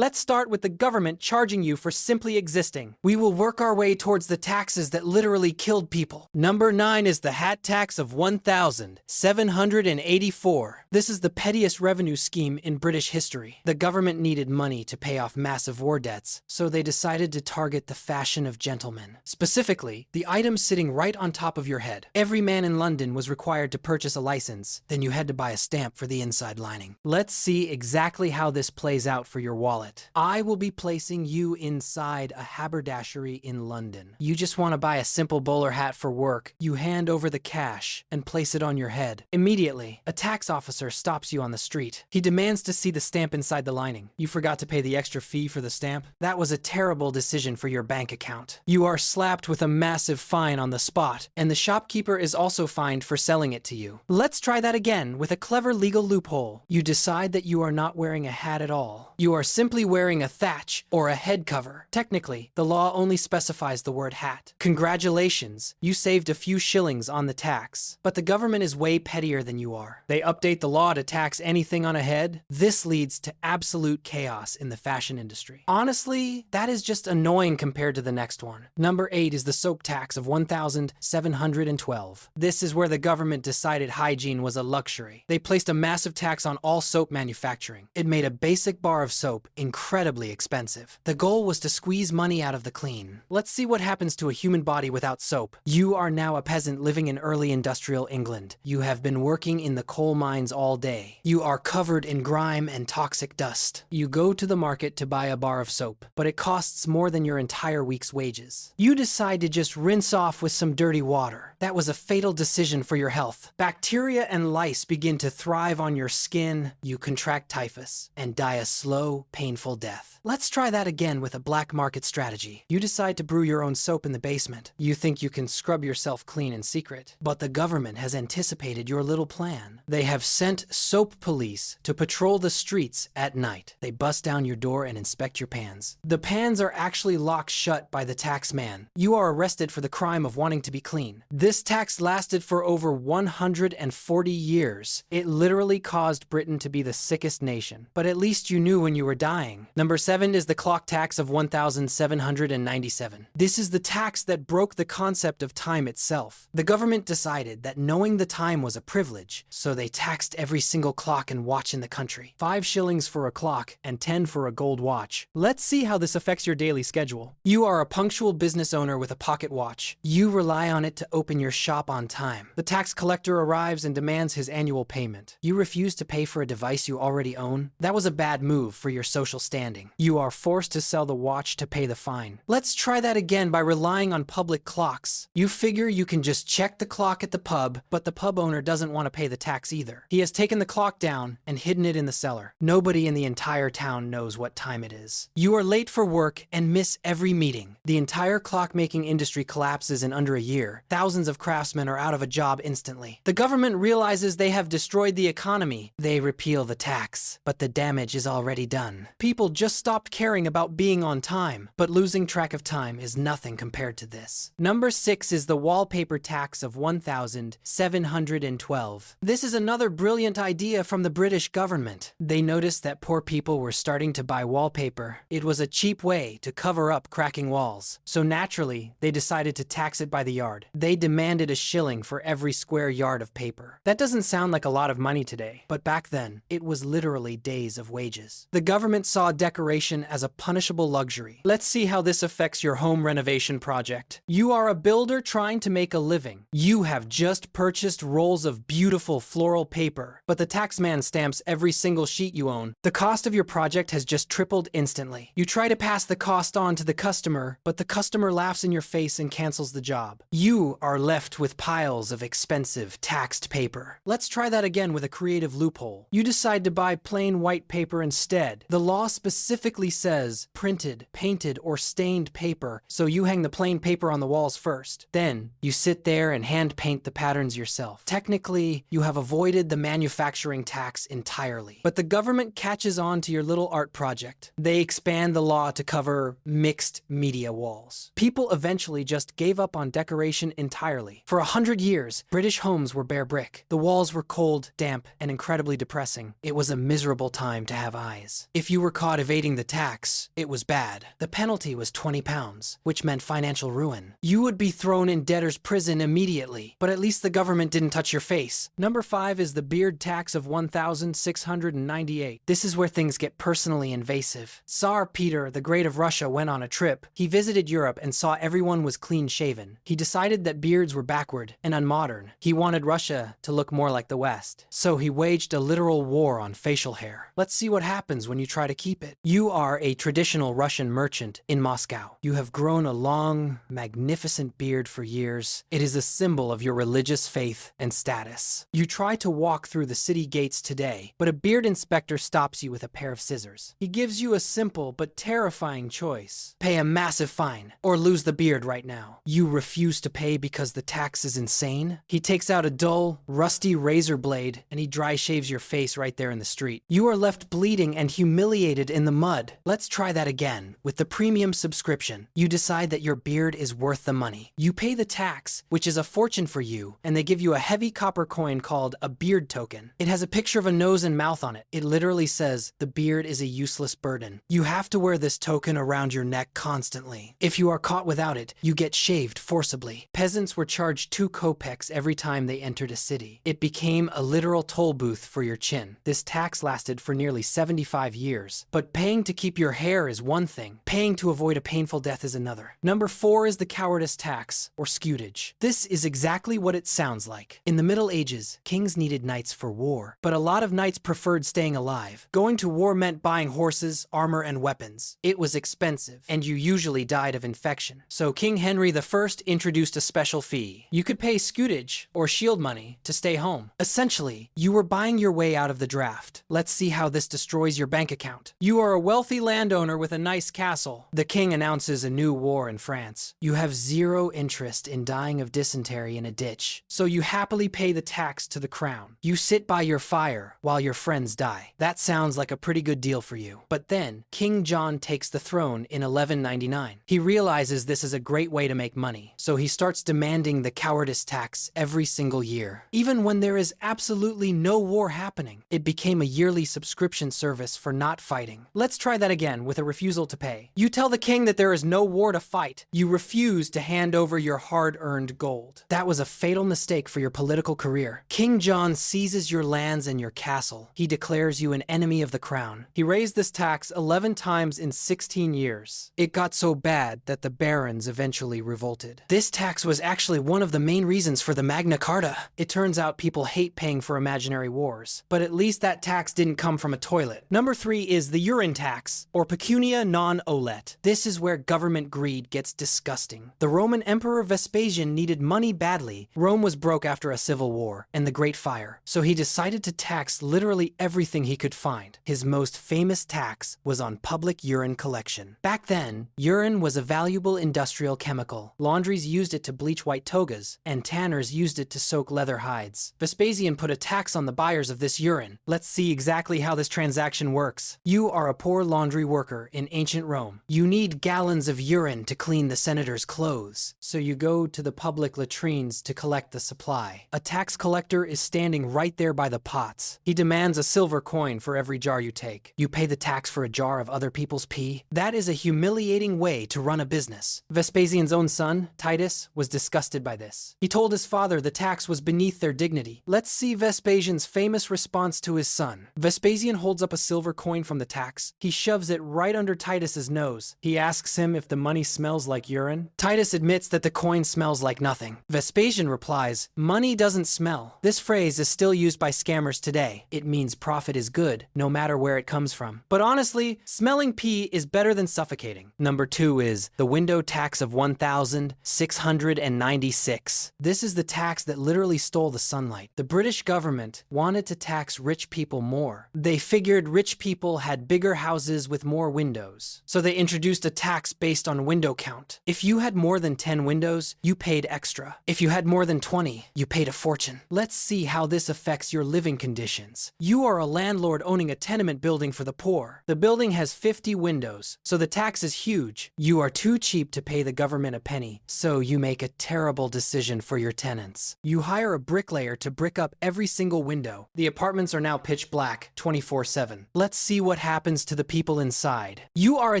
Let's start with the government charging you for simply existing. We will work our way towards the taxes that literally killed people. Number 9 is the hat tax of 1,784. This is the pettiest revenue scheme in British history. The government needed money to pay off massive war debts, so they decided to target the fashion of gentlemen. Specifically, the items sitting right on top of your head. Every man in London was required to purchase a license, then you had to buy a stamp for the inside lining. Let's see exactly how this plays out for your wallet. I will be placing you inside a haberdashery in London. You just want to buy a simple bowler hat for work. You hand over the cash and place it on your head. Immediately, a tax officer stops you on the street. He demands to see the stamp inside the lining. You forgot to pay the extra fee for the stamp? That was a terrible decision for your bank account. You are slapped with a massive fine on the spot, and the shopkeeper is also fined for selling it to you. Let's try that again with a clever legal loophole. You decide that you are not wearing a hat at all. You are simply wearing a thatch or a head cover. Technically, the law only specifies the word hat. Congratulations, you saved a few shillings on the tax. But the government is way pettier than you are. They update the law to tax anything on a head. This leads to absolute chaos in the fashion industry. Honestly, that is just annoying compared to the next one. Number 8 is the soap tax of 1,712. This is where the government decided hygiene was a luxury. They placed a massive tax on all soap manufacturing. It made a basic bar of soap incredibly expensive. The goal was to squeeze money out of the clean. Let's see what happens to a human body without soap. You are now a peasant living in early industrial England. You have been working in the coal mines all day. You are covered in grime and toxic dust. You go to the market to buy a bar of soap, but it costs more than your entire week's wages. You decide to just rinse off with some dirty water. That was a fatal decision for your health. Bacteria and lice begin to thrive on your skin. You contract typhus and die a slow, painful death. Let's try that again with a black market strategy. You decide to brew your own soap in the basement. You think you can scrub yourself clean in secret, but the government has anticipated your little plan. They have sent soap police to patrol the streets at night. They bust down your door and inspect your pans. The pans are actually locked shut by the tax man. You are arrested for the crime of wanting to be clean. This tax lasted for over 140 years. It literally caused Britain to be the sickest nation. But at least you knew when you were dying. Number 7 is the clock tax of 1,797. This is the tax that broke the concept of time itself. The government decided that knowing the time was a privilege, so they taxed every single clock and watch in the country. 5 shillings for a clock and 10 for a gold watch. Let's see how this affects your daily schedule. You are a punctual business owner with a pocket watch. You rely on it to open your shop on time. The tax collector arrives and demands his annual payment. You refuse to pay for a device you already own. That was a bad move for your social standing. You are forced to sell the watch to pay the fine. Let's try that again by relying on public clocks. You figure you can just check the clock at the pub, but the pub owner doesn't want to pay the tax either. He has taken the clock down and hidden it in the cellar. Nobody in the entire town knows what time it is. You are late for work and miss every meeting. The entire clockmaking industry collapses in under a year. Thousands of craftsmen are out of a job instantly. The government realizes they have destroyed the economy. They repeal the tax, but the damage is already done. People just stopped caring about being on time, but losing track of time is nothing compared to this. Number 6 is the wallpaper tax of 1,712. This is another brilliant idea from the British government. They noticed that poor people were starting to buy wallpaper. It was a cheap way to cover up cracking walls. So naturally, they decided to tax it by the yard. They demanded a shilling for every square yard of paper. That doesn't sound like a lot of money today, but back then, it was literally days of wages. The government saw decoration as a punishable luxury. Let's see how this affects your home renovation project. You are a builder trying to make a living. You have just purchased rolls of beautiful floral paper, but the taxman stamps every single sheet you own. The cost of your project has just tripled instantly. You try to pass the cost on to the customer, but the customer laughs in your face and cancels the job. You are left with piles of expensive taxed paper. Let's try that again with a creative loophole. You decide to buy plain white paper instead. The law specifically says printed, painted, or stained paper, so you hang the plain paper on the walls first. Then, you sit there and hand paint the patterns yourself. Technically, you have avoided the manufacturing tax entirely. But the government catches on to your little art project. They expand the law to cover mixed media walls. People eventually just gave up on decoration entirely. For 100 years, British homes were bare brick. The walls were cold, damp, and incredibly depressing. It was a miserable time to have eyes. If you were caught evading the tax, it was bad. The penalty was 20 pounds, which meant financial ruin. You would be thrown in debtor's prison immediately, but at least the government didn't touch your face. Number 5 is the beard tax of 1,698. This is where things get personally invasive. Tsar Peter the Great of Russia went on a trip. He visited Europe and saw everyone was clean-shaven. He decided that beards were backward and unmodern. He wanted Russia to look more like the West. So he waged a literal war on facial hair. Let's see what happens when you try to keep it. You are a traditional Russian merchant in Moscow. You have grown a long, magnificent beard for years. It is a symbol of your religious faith and status. You try to walk through the city gates today, but a beard inspector stops you with a pair of scissors. He gives you a simple but terrifying choice. Pay a massive fine or lose the beard right now. You refuse to pay because the tax is insane. He takes out a dull, rusty razor blade and he dry shaves your face right there in the street. You are left bleeding and humiliated in the mud. Let's try that again. With the premium subscription, you decide that your beard is worth the money. You pay the tax, which is a fortune for you, and they give you a heavy copper coin called a beard token. It has a picture of a nose and mouth on it. It literally says, the beard is a useless burden. You have to wear this token around your neck constantly. If you are caught without it, you get shaved forcibly. Peasants were charged 2 kopecks every time they entered a city. It became a literal toll booth for your chin. This tax lasted for nearly 75 years. But paying to keep your hair is one thing. Paying to avoid a painful death is another. Number 4 is the Cowardice Tax, or scutage. This is exactly what it sounds like. In the Middle Ages, kings needed knights for war, but a lot of knights preferred staying alive. Going to war meant buying horses, armor, and weapons. It was expensive, and you usually died of infection. So King Henry I introduced a special fee. You could pay scutage, or shield money, to stay home. Essentially, you were buying your way out of the draft. Let's see how this destroys your bank account. You are a wealthy landowner with a nice castle. The king announces a new war in France. You have zero interest in dying of dysentery in a ditch, so you happily pay the tax to the crown. You sit by your fire while your friends die. That sounds like a pretty good deal for you. But then, King John takes the throne in 1199. He realizes this is a great way to make money, so he starts demanding the Cowardice Tax every single year. Even when there is absolutely no war happening, it became a yearly subscription service for not fighting. Let's try that again with a refusal to pay. You tell the king that there is no war to fight. You refuse to hand over your hard-earned gold. That was a fatal mistake for your political career. King John seizes your lands and your castle. He declares you an enemy of the crown. He raised this tax 11 times in 16 years. It got so bad that the barons eventually revolted. This tax was actually one of the main reasons for the Magna Carta. It turns out people hate paying for imaginary wars, but at least that tax didn't come from a toilet. Number 3 is the Urine Tax, or pecunia non olet. This is where government greed gets disgusting. The Roman Emperor Vespasian needed money badly. Rome was broke after a civil war and the Great Fire, so he decided to tax literally everything he could find. His most famous tax was on public urine collection. Back then, urine was a valuable industrial chemical. Laundries used it to bleach white togas, and tanners used it to soak leather hides. Vespasian put a tax on the buyers of this urine. Let's see exactly how this transaction works. You are a poor laundry worker in ancient Rome. You need gallons of urine to clean the senator's clothes, so you go to the public latrines to collect the supply. A tax collector is standing right there by the pots. He demands a silver coin for every jar you take. You pay the tax for a jar of other people's pee. That is a humiliating way to run a business. Vespasian's own son, Titus, was disgusted by this. He told his father the tax was beneath their dignity. Let's see Vespasian's famous response to his son. Vespasian holds up a silver coin from the tax. He shoves it right under Titus's nose. He asks him if the money smells like urine. Titus admits that the coin smells like nothing. Vespasian replies, "Money doesn't smell." This phrase is still used by scammers today. It means profit is good, no matter where it comes from. But honestly, smelling pee is better than suffocating. Number 2 is the window tax of 1,696. This is the tax that literally stole the sunlight. The British government wanted to tax rich people more. They figured rich people had bigger houses with more windows, so they introduced a tax based on window count. If you had more than 10 windows, you paid extra. If you had more than 20, you paid a fortune. Let's see how this affects your living conditions. You are a landlord owning a tenement building for the poor. The building has 50 windows, so the tax is huge. You are too cheap to pay the government a penny, so you make a terrible decision for your tenants. You hire a bricklayer to brick up every single window. The apartments are now pitch black, 24/7. Let's see what happens to the people inside. You are a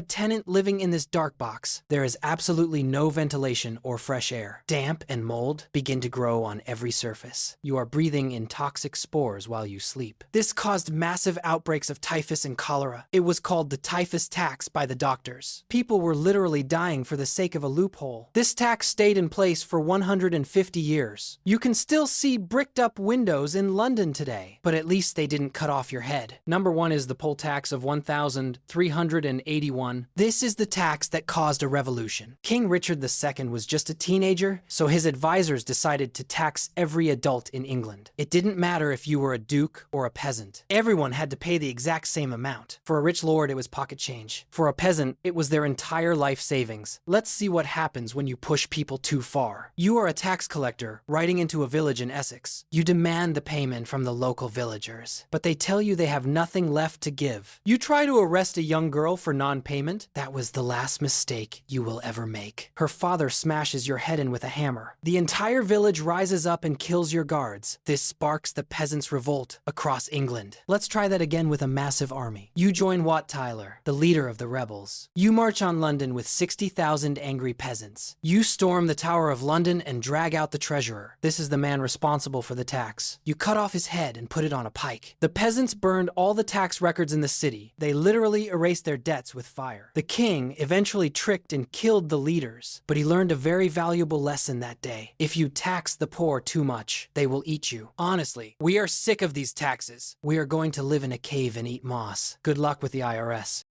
tenant living in this dark box. There is absolutely no ventilation or fresh air. Damp and mold begin to grow on every surface. You are breathing in toxic spores while you sleep. This caused massive outbreaks of typhus and cholera. It was called the typhus tax by the doctors. People were literally dying for the sake of a loophole. This tax stayed in place for 150 years. You can still see bricked up windows in London today, but at least they didn't cut off your head. Number 1 is the poll tax of 1,381. This is the tax that caused a revolution. King Richard II was just a teenager, so his advisors decided to tax every adult in England. It didn't matter if you were a duke or a peasant. Everyone had to pay the exact same amount. For a rich lord, it was pocket change. For a peasant, it was their entire life savings. Let's see what happens when you push people too far. You are a tax collector riding into a village in Essex. You demand the payment from the local villagers, but they tell you they have nothing left to give. You try to arrest a young girl for non-payment. That was the last mistake you will ever make. Her father smashes your head in with a hammer. The entire village rises up and kills your guards. This sparks the peasants' revolt across England. Let's try that again with a massive army. You join Wat Tyler, the leader of the rebels. You march on London with 60,000 angry peasants. You storm the Tower of London and drag out the treasurer. This is the man responsible for the tax. You cut off his head and put it on a pike. The peasants burned all the tax records in the city. They literally erased their debts with fire. The king eventually tricked and killed the leaders, but he learned a very valuable lesson that day. If you tax the poor too much, they will eat you. Honestly, we are sick of these taxes. We are going to live in a cave and eat moss. Good luck with the IRS.